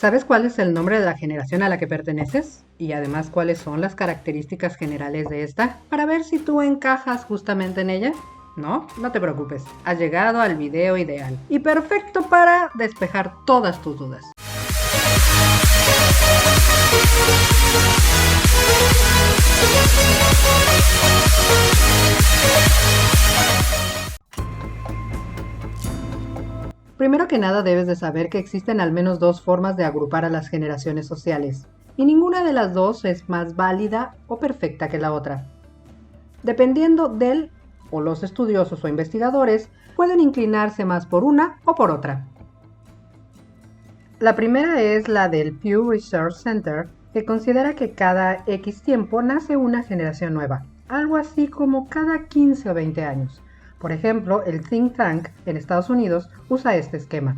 ¿Sabes cuál es el nombre de la generación a la que perteneces? Y además, ¿cuáles son las características generales de esta? Para ver si tú encajas justamente en ella. No, no te preocupes. Has llegado al video ideal y perfecto para despejar todas tus dudas. Primero que nada debes de saber que existen al menos dos formas de agrupar a las generaciones sociales, y ninguna de las dos es más válida o perfecta que la otra. Dependiendo del o los estudiosos o investigadores, pueden inclinarse más por una o por otra. La primera es la del Pew Research Center, que considera que cada X tiempo nace una generación nueva, algo así como cada 15 o 20 años. Por ejemplo, el Think Tank en Estados Unidos usa este esquema.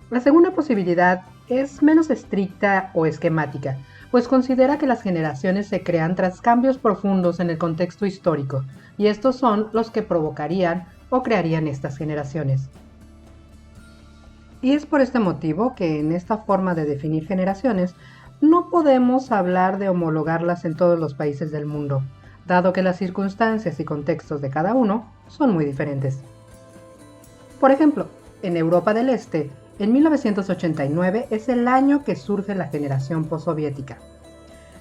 La segunda posibilidad es menos estricta o esquemática, pues considera que las generaciones se crean tras cambios profundos en el contexto histórico, y estos son los que provocarían o crearían estas generaciones. Y es por este motivo que en esta forma de definir generaciones no podemos hablar de homologarlas en todos los países del mundo, dado que las circunstancias y contextos de cada uno son muy diferentes. Por ejemplo, en Europa del Este, en 1989 es el año que surge la generación postsoviética.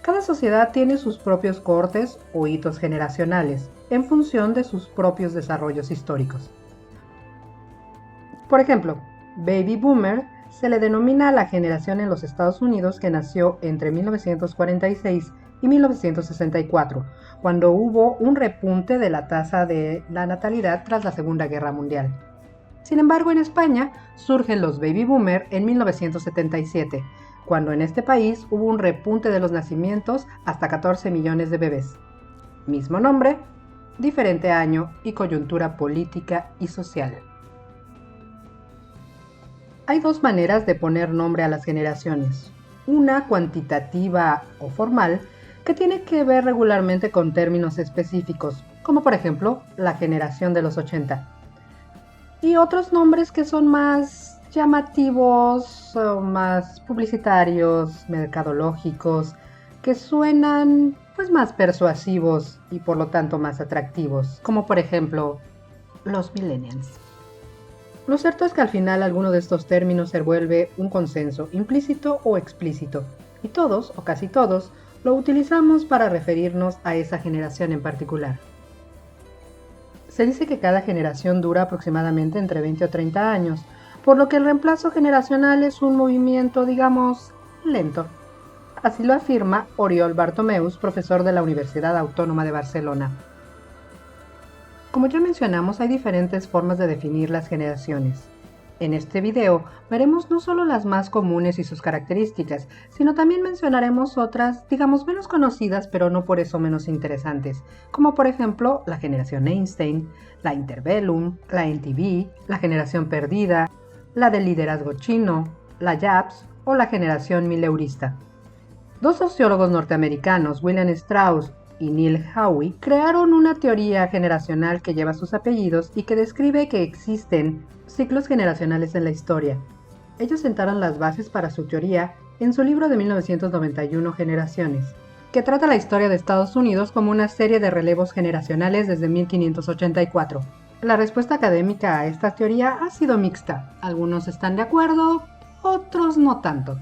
Cada sociedad tiene sus propios cortes o hitos generacionales, en función de sus propios desarrollos históricos. Por ejemplo, Baby Boomer se le denomina a la generación en los Estados Unidos que nació entre 1946 y 1964, cuando hubo un repunte de la tasa de la natalidad tras la Segunda Guerra Mundial. Sin embargo, en España surgen los Baby Boomer en 1977, cuando en este país hubo un repunte de los nacimientos hasta 14 millones de bebés. Mismo nombre, diferente año y coyuntura política y social. Hay dos maneras de poner nombre a las generaciones. Una cuantitativa o formal, que tiene que ver regularmente con términos específicos, como por ejemplo la generación de los 80. Y otros nombres que son más llamativos, o más publicitarios, mercadológicos, que suenan pues más persuasivos y por lo tanto más atractivos, como por ejemplo los millennials. Lo cierto es que al final alguno de estos términos se vuelve un consenso, implícito o explícito, y todos, o casi todos, lo utilizamos para referirnos a esa generación en particular. Se dice que cada generación dura aproximadamente entre 20 o 30 años, por lo que el reemplazo generacional es un movimiento, digamos, lento. Así lo afirma Oriol Bartomeus, profesor de la Universidad Autónoma de Barcelona. Como ya mencionamos, hay diferentes formas de definir las generaciones. En este video veremos no solo las más comunes y sus características, sino también mencionaremos otras, digamos, menos conocidas, pero no por eso menos interesantes, como por ejemplo la generación Einstein, la Interbellum, la NTV, la generación perdida, la del liderazgo chino, la YAPS o la generación mileurista. Dos sociólogos norteamericanos, William Strauss y Neil Howe, crearon una teoría generacional que lleva sus apellidos y que describe que existen ciclos generacionales en la historia. Ellos sentaron las bases para su teoría en su libro de 1991, Generaciones, que trata la historia de Estados Unidos como una serie de relevos generacionales desde 1584. La respuesta académica a esta teoría ha sido mixta. Algunos están de acuerdo, otros no tanto.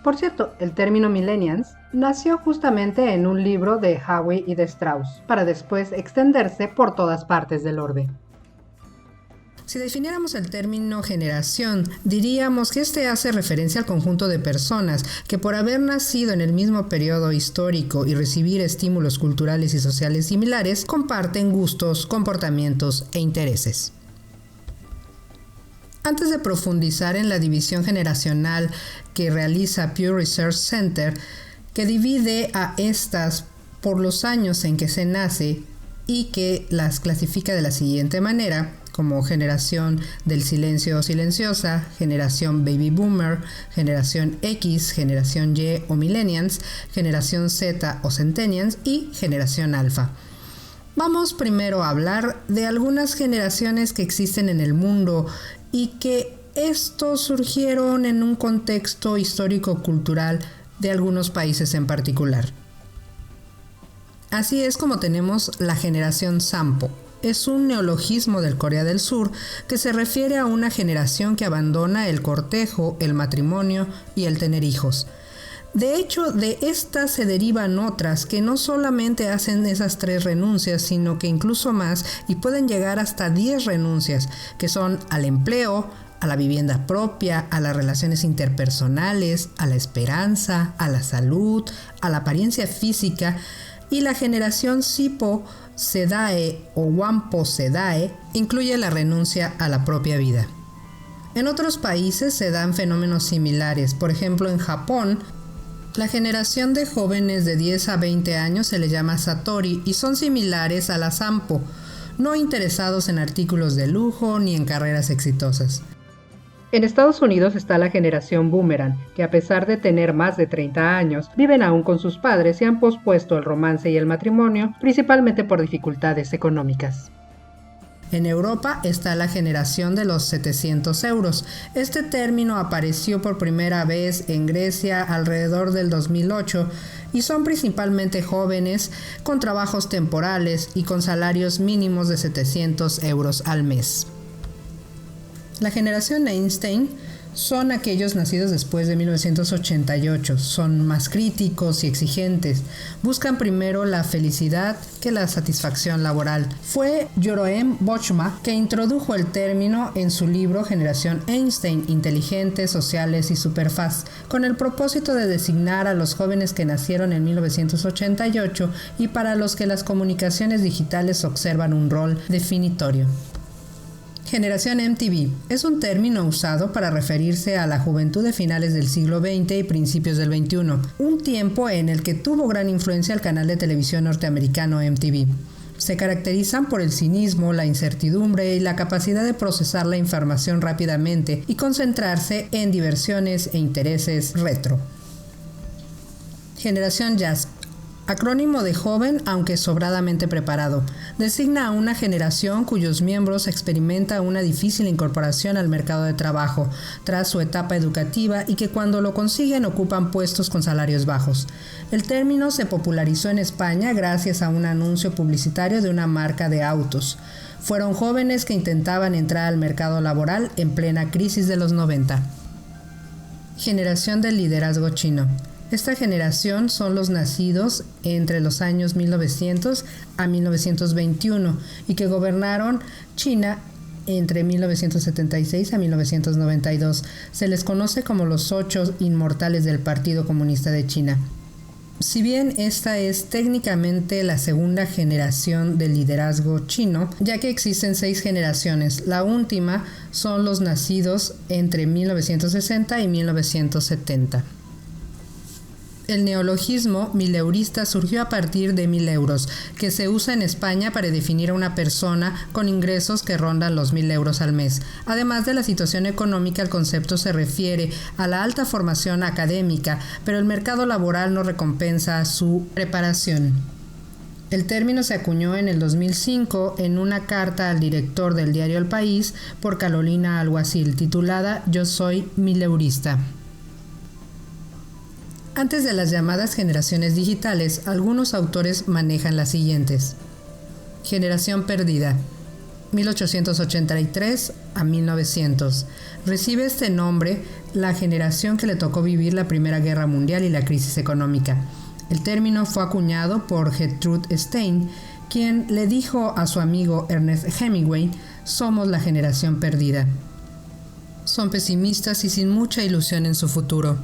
Por cierto, el término millennials nació justamente en un libro de Howe y de Strauss, para después extenderse por todas partes del orbe. Si definiéramos el término generación, diríamos que este hace referencia al conjunto de personas que por haber nacido en el mismo periodo histórico y recibir estímulos culturales y sociales similares, comparten gustos, comportamientos e intereses. Antes de profundizar en la división generacional que realiza Pew Research Center, que divide a estas por los años en que se nace y que las clasifica de la siguiente manera, como generación del silencio o silenciosa, generación baby boomer, generación X, generación Y o millennials, generación Z o centennials y generación alfa. Vamos primero a hablar de algunas generaciones que existen en el mundo y que estos surgieron en un contexto histórico-cultural de algunos países en particular. Así es como tenemos la generación Sampo. Es un neologismo del Corea del Sur que se refiere a una generación que abandona el cortejo, el matrimonio y el tener hijos. De hecho, de estas se derivan otras que no solamente hacen esas 3 renuncias, sino que incluso más y pueden llegar hasta 10 renuncias, que son al empleo, a la vivienda propia, a las relaciones interpersonales, a la esperanza, a la salud, a la apariencia física. Y la generación Sipo Sedae o Wampo Sedae incluye la renuncia a la propia vida. En otros países se dan fenómenos similares. Por ejemplo, en Japón, la generación de jóvenes de 10 a 20 años se le llama Satori y son similares a la Sampo, no interesados en artículos de lujo ni en carreras exitosas. En Estados Unidos está la generación Boomerang, que a pesar de tener más de 30 años, viven aún con sus padres y han pospuesto el romance y el matrimonio, principalmente por dificultades económicas. En Europa está la generación de los 700 euros. Este término apareció por primera vez en Grecia alrededor del 2008 y son principalmente jóvenes con trabajos temporales y con salarios mínimos de 700 euros al mes. La generación Einstein son aquellos nacidos después de 1988, son más críticos y exigentes, buscan primero la felicidad que la satisfacción laboral. Fue Joroen Boschma que introdujo el término en su libro Generación Einstein, inteligentes, sociales y superfast, con el propósito de designar a los jóvenes que nacieron en 1988 y para los que las comunicaciones digitales observan un rol definitorio. Generación MTV es un término usado para referirse a la juventud de finales del siglo XX y principios del XXI, un tiempo en el que tuvo gran influencia el canal de televisión norteamericano MTV. Se caracterizan por el cinismo, la incertidumbre y la capacidad de procesar la información rápidamente y concentrarse en diversiones e intereses retro. Generación Jazz. Acrónimo de joven aunque sobradamente preparado, designa a una generación cuyos miembros experimentan una difícil incorporación al mercado de trabajo tras su etapa educativa y que cuando lo consiguen ocupan puestos con salarios bajos. El término se popularizó en España gracias a un anuncio publicitario de una marca de autos. Fueron jóvenes que intentaban entrar al mercado laboral en plena crisis de los 90. Generación del liderazgo chino. Esta generación son los nacidos entre los años 1900 a 1921 y que gobernaron China entre 1976 a 1992. Se les conoce como los 8 inmortales del Partido Comunista de China. Si bien esta es técnicamente la segunda generación del liderazgo chino, ya que existen 6 generaciones, la última son los nacidos entre 1960 y 1970. El neologismo mileurista surgió a partir de 1.000 euros, que se usa en España para definir a una persona con ingresos que rondan los 1.000 euros al mes. Además de la situación económica, el concepto se refiere a la alta formación académica, pero el mercado laboral no recompensa su preparación. El término se acuñó en el 2005 en una carta al director del diario El País por Carolina Alguacil, titulada Yo soy mileurista. Antes de las llamadas generaciones digitales, algunos autores manejan las siguientes. Generación perdida, 1883 a 1900. Recibe este nombre la generación que le tocó vivir la Primera Guerra Mundial y la crisis económica. El término fue acuñado por Gertrude Stein, quien le dijo a su amigo Ernest Hemingway, somos la generación perdida. Son pesimistas y sin mucha ilusión en su futuro.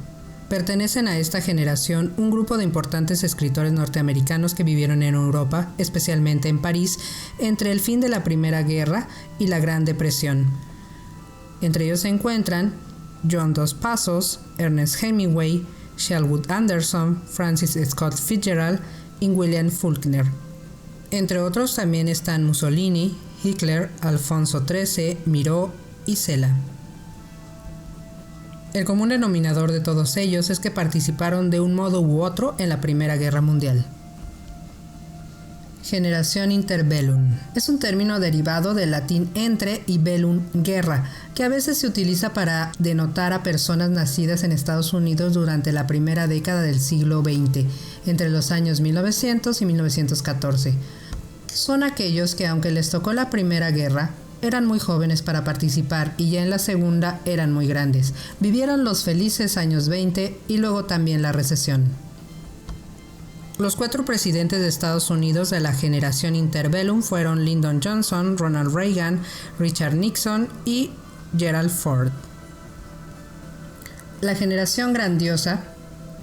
Pertenecen a esta generación un grupo de importantes escritores norteamericanos que vivieron en Europa, especialmente en París, entre el fin de la Primera Guerra y la Gran Depresión. Entre ellos se encuentran John Dos Passos, Ernest Hemingway, Sherwood Anderson, Francis Scott Fitzgerald y William Faulkner. Entre otros también están Mussolini, Hitler, Alfonso XIII, Miró y Cela. El común denominador de todos ellos es que participaron de un modo u otro en la Primera Guerra Mundial. Generación interbellum. Es un término derivado del latín entre y bellum, guerra, que a veces se utiliza para denotar a personas nacidas en Estados Unidos durante la primera década del siglo XX, entre los años 1900 y 1914. Son aquellos que, aunque les tocó la Primera Guerra, eran muy jóvenes para participar y ya en la Segunda eran muy grandes. Vivieron los felices años 20 y luego también la recesión. Los 4 presidentes de Estados Unidos de la generación interbellum fueron Lyndon Johnson, Ronald Reagan, Richard Nixon y Gerald Ford. La generación grandiosa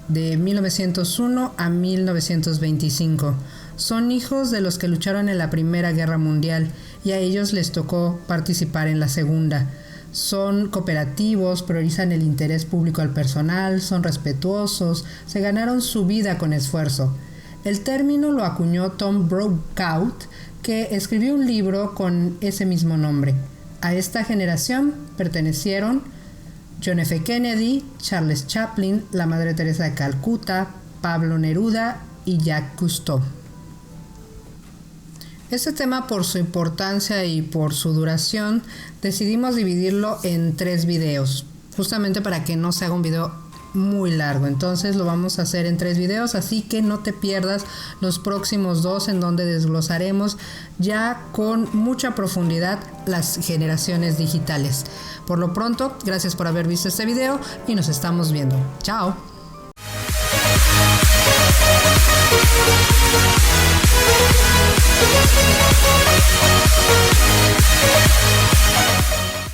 de 1901 a 1925 son hijos de los que lucharon en la Primera Guerra Mundial y a ellos les tocó participar en la Segunda. Son cooperativos, priorizan el interés público al personal, son respetuosos, se ganaron su vida con esfuerzo. El término lo acuñó Tom Brokaw, que escribió un libro con ese mismo nombre. A esta generación pertenecieron John F. Kennedy, Charles Chaplin, la Madre Teresa de Calcuta, Pablo Neruda y Jacques Cousteau. Este tema, por su importancia y por su duración, decidimos dividirlo en 3 videos, justamente para que no se haga un video muy largo. Entonces lo vamos a hacer en 3 videos, así que no te pierdas los próximos 2 en donde desglosaremos ya con mucha profundidad las generaciones digitales. Por lo pronto, gracias por haber visto este video y nos estamos viendo. ¡Chao!